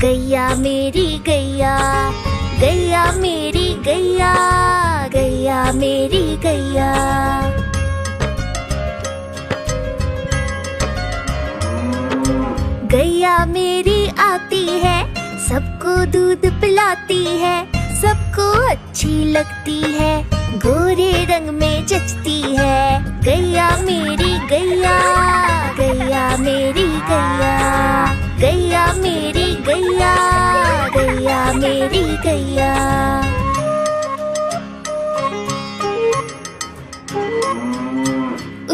गैया मेरी गैया, गैया मेरी गैया, गैया मेरी गैया। गैया मेरी आती है, सबको दूध पिलाती है, सबको अच्छी लगती है, गोरे रंग में जचती है। गैया मेरी गैया, गैया मेरी गैया, गैया मेरी गैया, गैया मेरी गैया।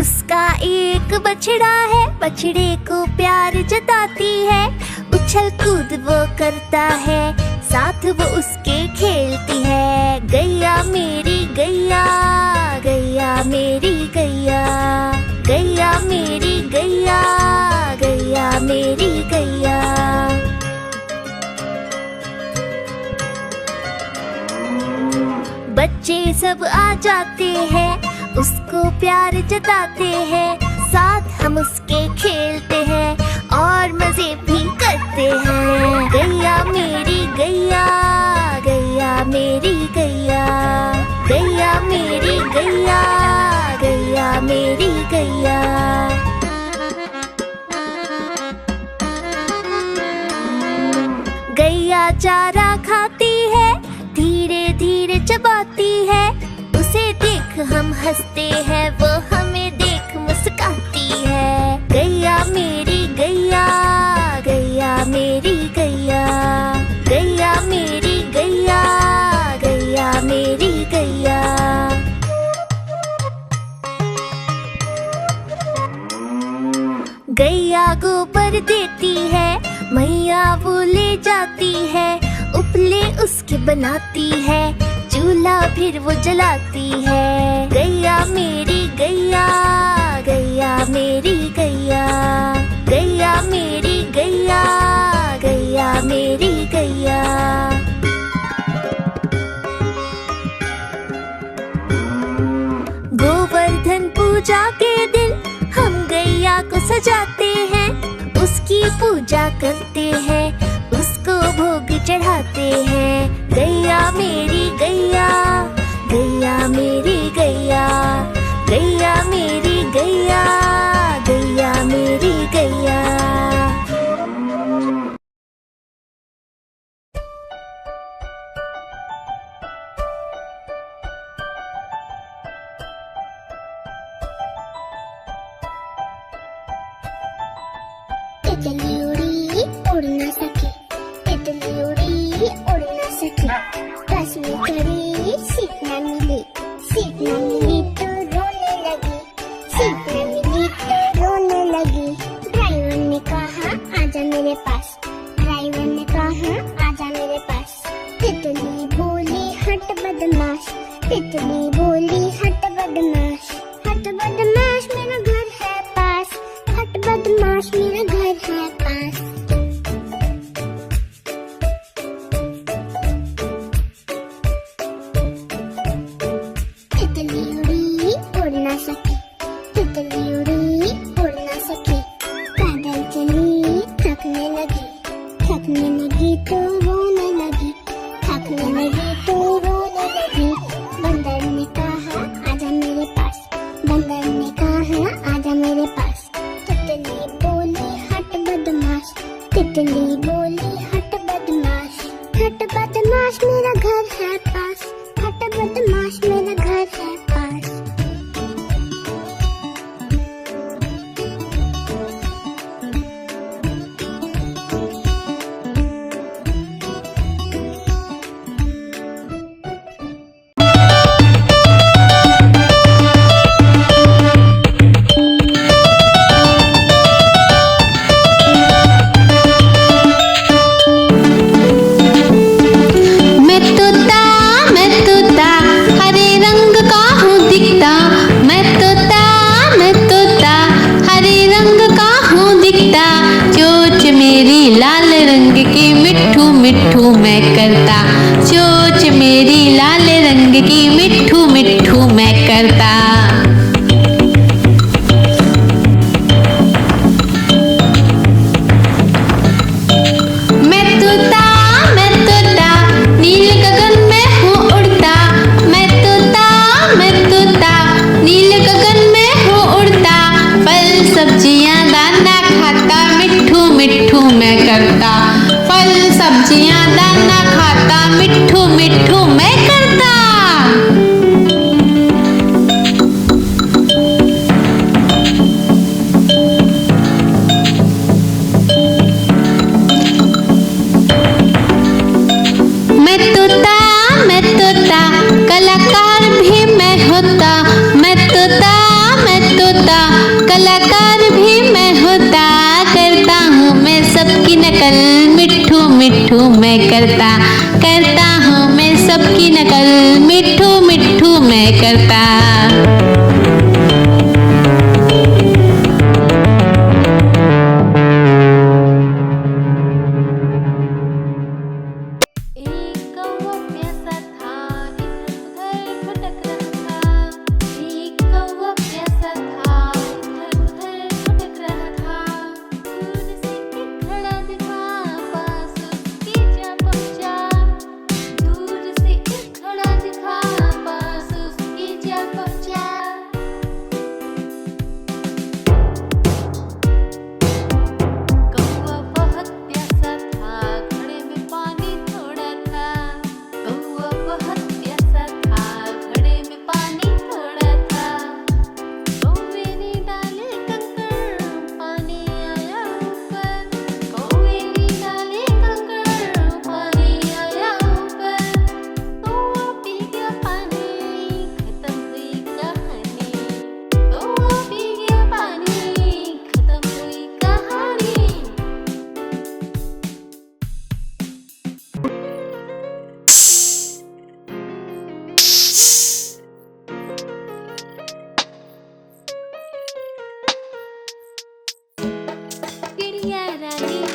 उसका एक बछड़ा है, बछड़े को प्यार जताती है, उछल कूद वो करता है, साथ वो उसके खेलती है। गैया मेरी गैया, गैया मेरी गैया, गैया मेरी गैया, गैया मेरी गैया। बच्चे सब आ जाते हैं, उसको प्यार जताते हैं, साथ हम उसके खेलते हैं और मजे भी करते हैं। गैया मेरी गैया, गैया मेरी गैया, गैया मेरी गैया, गैया मेरी गैया। गैया चारा खाती है, धीरे धीरे चबाती है, उसे देख हम हंसते हैं, वो हमें देख मुस्काती है। गैया मेरी गैया, गैया मेरी गैया, गैया मेरी गैया, गैया मेरी गैया। गैया गोबर देती है, मैया वो ले जाती है, उपले उसके बनाती है, चूल्हा फिर वो जलाती है। गैया मेरी गैया, गैया मेरी गैया, गैया मेरी गैया, गैया मेरी गैया। गोवर्धन पूजा के दिन हम गैया को सजाते हैं, उसकी पूजा करते हैं, उसको भोग चढ़ाते हैं। गैया मेरी गैया, गैया मेरी गैया, गैया मेरी गैया, गैया मेरी गैया। तितली उड़ी उड़ न सकी, तितली उड़ी उड़ न सकी, बस में चढ़ी सीट न मिली, सीट न मिली तो रोने लगी, सीट न मिली तो रोने लगी। ड्राइवर ने कहा आजा मेरे पास, ड्राइवर ने कहा आजा मेरे पास। तितली बोली हट बदमाश, तितली बोली हट बदमाश, हट बदमाश मेरा घर है पास, हट बदमाश मेरा घर है पास। तितली उड़ी उड़ न सकी, तितली उड़ी उड़ न सकी, पैदल चली थकने लगी, थकने लगी तो रोने लगी, थकने लगी तो रोने लगी। बंदर ने कहा आजा मेरे पास, बंदर ने कहा आजा मेरे पास। तितली बोली हट बदमाश, तितली बोली हट बदमाश, हट बदमाश मेरा घर है पास, हट बदमाश मेरा घर है पास। बच्चियां दाना खाता, मिट्ठू मिट्ठू मैं करता। मैं तोता कलाकार भी मैं होता। मैं तोता कलाकार भी मैं होता। करता हूँ मैं सबकी नकल, मिट्ठू मिट्ठू मैं करता। करता हूँ मैं सबकी नकल, मिट्ठू मिट्ठू मैं करता।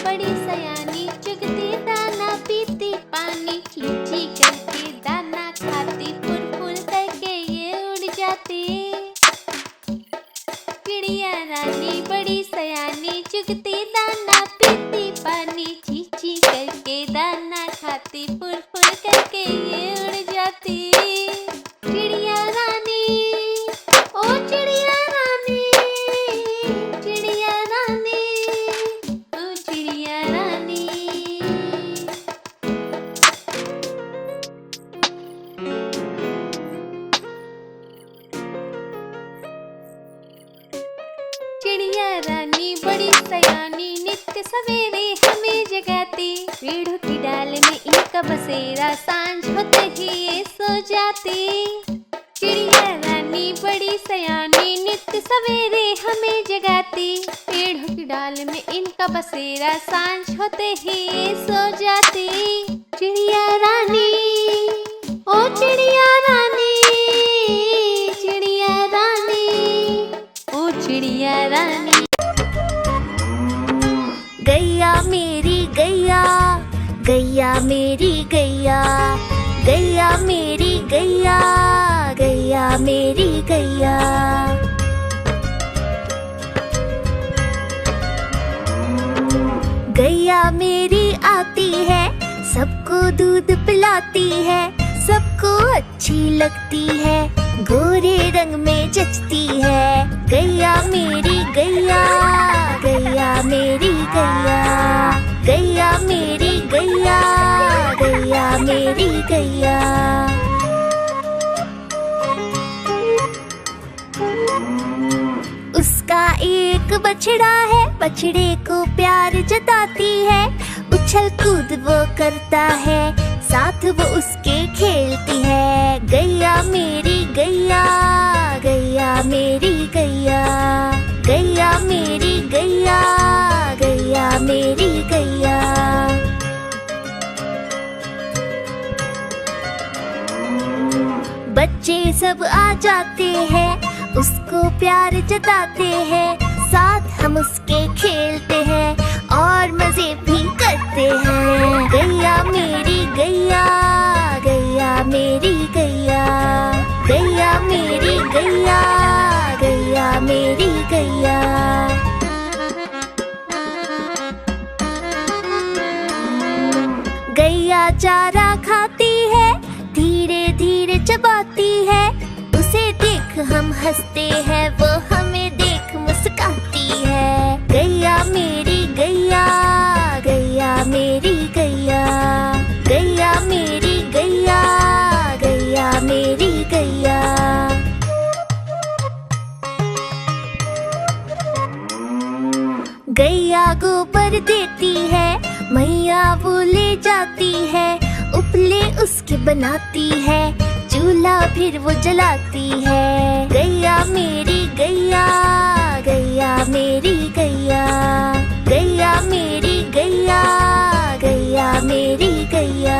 बड़ी सयानी चुगती दाना पीती पानी, चींची करके दाना खाती, फुल फुल करके ये उड़ जाती। चिड़िया रानी बड़ी सयानी चुगती दाना पीती पानी, चींची करके दाना खाती, फुल फुल करके ये उड़ जाती। चिड़िया रानी ओ चिड़िया रानी, चिड़िया रानी ओ चिड़िया रानी। चिड़िया रानी बड़ी सयानी नित्य सवेरे हमें जगाती, पेड़ों की डाल में इनका बसेरा, सांझ होते ही ये सो जाती। चिड़िया रानी बड़ी सयानी नित्य सवेरे हमें जगाती, पेड़ों की डाल में इनका बसेरा, सांझ होते ही ये सो जाती। चिड़िया रानी ओ चिड़िया रानी, चिड़िया रानी ओ चिड़िया रानी। गैया मेरी गैया, गैया मेरी गैया, गैया मेरी गैया, गैया मेरी गैया। गैया मेरी आती है, सबको दूध पिलाती है, सबको अच्छी लगती है, गोरे रंग में जचती है। गैया मेरी गैया, गैया मेरी गैया, गैया मेरी गैया, गैया मेरी गैया। उसका एक बछड़ा है, बछड़े को प्यार जताती है, उछल कूद वो करता है, साथ वो उसके खेलती है। गैया मेरी गैया, गैया मेरी गैया, गैया मेरी गैया, गैया मेरी गैया। बच्चे सब आ जाते हैं, उसको प्यार जताते हैं, साथ हम उसके खेलते हैं और मजे भी करते हैं। गैया मेरी गैया, गैया मेरी गैया, गैया मेरी गैया, गैया मेरी गैया। गैया चारा खाती है, धीरे धीरे चबाती है, उसे देख हम हंसते हैं, वो हमें देख मुस्काती है। गैया मेरी गैया, गैया मेरी गैया। गैया गोबर देती है, मैया वो ले जाती है, उपले उसके बनाती है, चूल्हा फिर वो जलाती है। गैया मेरी गैया, गैया मेरी गैया, गैया मेरी गैया, गैया मेरी गैया।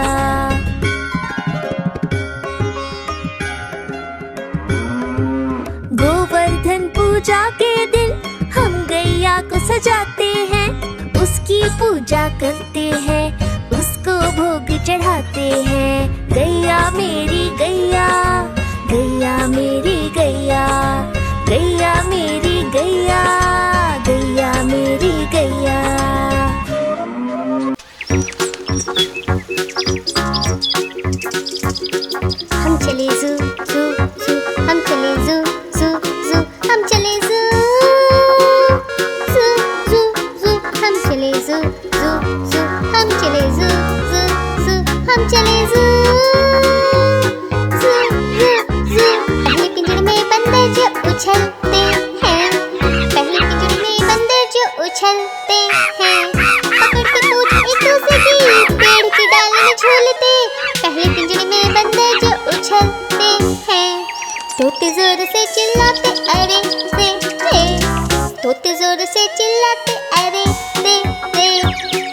गोवर्धन पूजा के दिन हम गैया को सजाते हैं, उसकी पूजा करते हैं, उसको भोग चढ़ाते हैं। गैया मेरी गैया, गैया मेरी गैया, गैया मेरी गैया, गैया मेरी गैया। हम चले ज़ू ज़ू ज़ू, हम चले ज़ू ज़ू ज़ू, हम चले ज़ू ज़ू ज़ू ज़ू, हम चले ज़ू ज़ू ज़ू, हम चले ज़ू ज़ू ज़ू, हम चले ज़ू ज़ू ज़ू ज़ू। पहले पिंजरे में बंदर जो उछलते हैं, पहले पिंजरे में बंदर जो उछलते हैं, पकड़ के पूछ एक दूसरे की, पेड़ की डाली में झूलते। पहले पिंजरे में बंदर जो उछलते हैं, तोते जोर से चिल्लाते अरे रे रे, तोते जोर से चिल्लाते अरे रे रे,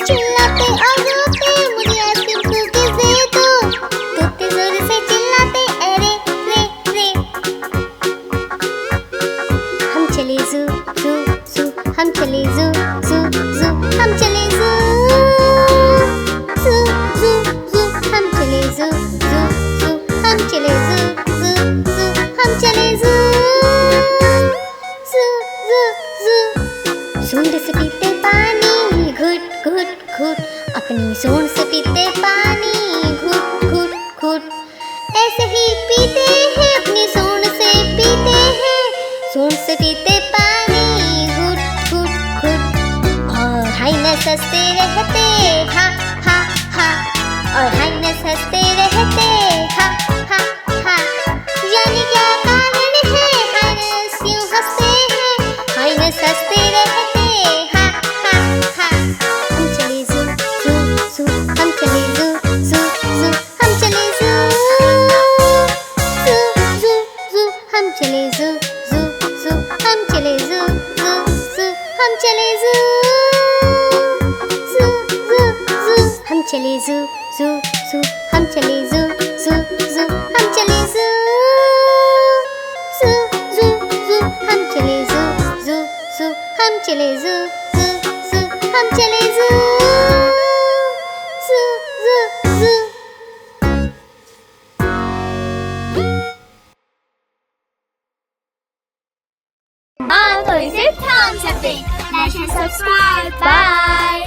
चिल्लाते और रोते मुझे आइसक्रीम कुकीज़ दे दो। तोते जोर से चिल्लाते अरे रे रे। हम चले ज़ू ज़ू ज़ू, हम चले ज़ू ज़ू ज़ू, हम चले ज़ू ज़ू ज़ू ज़ू, हम चले ज़ू ज़ू ज़ू, हम चले ज़ू ज़ू ज़ू, हम चले ज़ू ज़ू ज़ू ज़ू। सूंड से पीते पानी घुट घुट घुट, अपनी सूंड से पीते पानी घुट घुट घुट, ऐसे ही पीते हैं अपनी सूंड से पीते हैं, सूंड से पीते पानी घुट घुट घुट। और हाइनस हंसते रहते हा हा हा, और हाइनस हंसते रहते हा हा हा। जाने क्या कारण है हाइनस क्यों हंसते हैं, हाइनस हंसते रहते हा हा हा। हम चले ज़ू ज़ू ज़ू, हम चले ज़ू ज़ू ज़ू, हम चले ज़ू ज़ू ज़ू ज़ू, हम चले ज़ू ज़ू ज़ू, हम चले ज़ू ज़ू ज़ू, हम चले ज़ू ज़ू ज़ू ज़ू, हम चले ज़ू ज़ू ज़ू, हम चले ज़ू ज़ू ज़ू, हम चले ज़ू ज़ू ज़ू ज़ू, हम चले ज़ू ज़ू ज़ू, हम चले ज़ू ज़ू ज़ू, हम चले ज़ू ज़ू ज़ू ज़ू। हाँ तो इसे थाम सकते। Subscribe. Bye.